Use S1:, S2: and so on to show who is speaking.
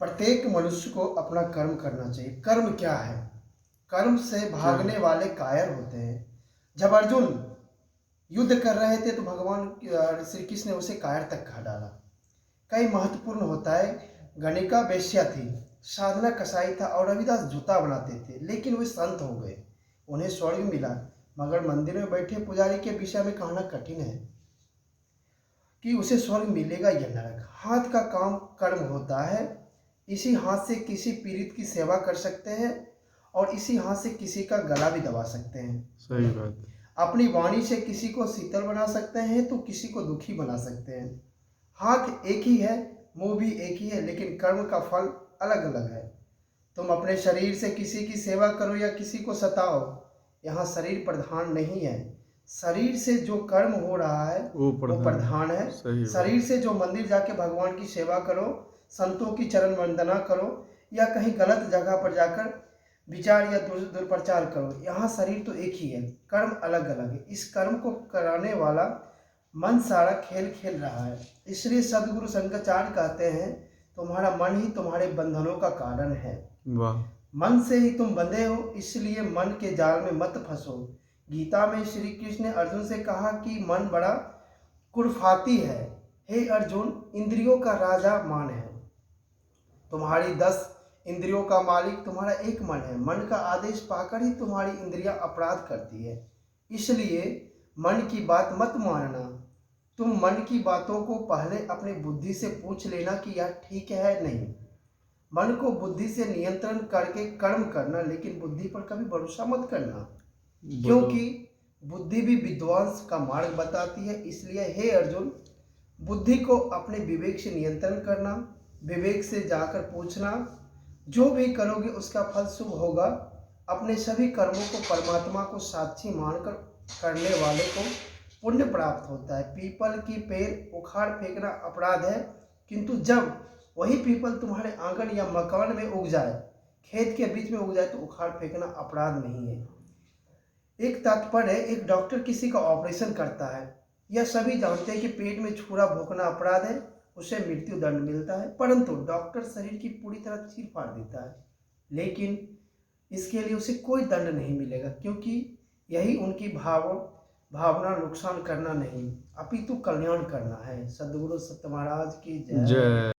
S1: प्रत्येक मनुष्य को अपना कर्म करना चाहिए। कर्म क्या है? कर्म से भागने वाले कायर होते हैं। जब अर्जुन युद्ध कर रहे थे तो भगवान श्री कृष्ण ने उसे कायर तक कहा डाला। कई महत्वपूर्ण होता है। गणिका वेश्या थी, साधना कसाई था और रविदास जूता बनाते थे, लेकिन वे संत हो गए। उन्हें स्वर्ग मिला, मगर मंदिर में बैठे पुजारी के विषय में कहना कठिन है कि उसे स्वर्ग मिलेगा या नरक। हाथ का काम कर्म होता है। इसी हाथ से किसी पीड़ित की सेवा कर सकते हैं और इसी हाथ से किसी का गला भी दबा सकते हैं।
S2: सही बात।
S1: अपनी वाणी से किसी को शीतल बना सकते हैं तो किसी को दुखी बना सकते हैं। हाथ एक ही है, मुंह भी एक ही है, लेकिन कर्म का फल अलग अलग है। तुम अपने शरीर से किसी की सेवा करो या किसी को सताओ, यहाँ शरीर प्रधान नहीं है। शरीर से जो कर्म हो रहा है वो प्रधान है। शरीर से जो मंदिर जाके भगवान की सेवा करो, संतों की चरण वंदना करो या कहीं गलत जगह पर जाकर विचार या दुष्प्रचार करो, यहाँ शरीर तो एक ही है, कर्म अलग अलग है। इस कर्म को कराने वाला मन सारा खेल खेल रहा है। इसलिए सदगुरु शंकराचार्य कहते हैं, तुम्हारा मन ही तुम्हारे बंधनों का कारण है।
S2: वाह।
S1: मन से ही तुम बंधे हो, इसलिए मन के जाल में मत फंसो। गीता में श्री कृष्ण ने अर्जुन से कहा कि मन बड़ा कुरफाती है। हे अर्जुन, इंद्रियों का राजा मान है। तुम्हारी 10 इंद्रियों का मालिक तुम्हारा एक मन है। मन का आदेश पाकर ही तुम्हारी इंद्रियां अपराध करती है। इसलिए मन की बात मत मानना। तुम मन की बातों को पहले अपने बुद्धि से पूछ लेना कि यह ठीक है नहीं। मन को बुद्धि से नियंत्रण करके कर्म करना, लेकिन बुद्धि पर कभी भरोसा मत करना, क्योंकि बुद्धि भी विद्वांस का मार्ग बताती है। इसलिए हे अर्जुन, बुद्धि को अपने विवेक से नियंत्रण करना, विवेक से जाकर पूछना, जो भी करोगे उसका फल शुभ होगा। अपने सभी कर्मों को परमात्मा को साक्षी मानकर करने वाले को पुण्य प्राप्त होता है। पीपल की पेड़ उखाड़ फेंकना अपराध है, किंतु जब वही पीपल तुम्हारे आंगन या मकान में उग जाए, खेत के बीच में उग जाए, तो उखाड़ फेंकना अपराध नहीं है। एक तात्पर्य, एक डॉक्टर किसी का ऑपरेशन करता है, यह सभी जानते हैं कि पेट में छुरा भोंकना अपराध है, उसे मृत्यु दंड मिलता है, परंतु डॉक्टर शरीर की पूरी तरह चीर फाड़ देता है, लेकिन इसके लिए उसे कोई दंड नहीं मिलेगा, क्योंकि यही उनकी भावना नुकसान करना नहीं अपितु कल्याण करना है। सद्गुरु सत्य महाराज की जय।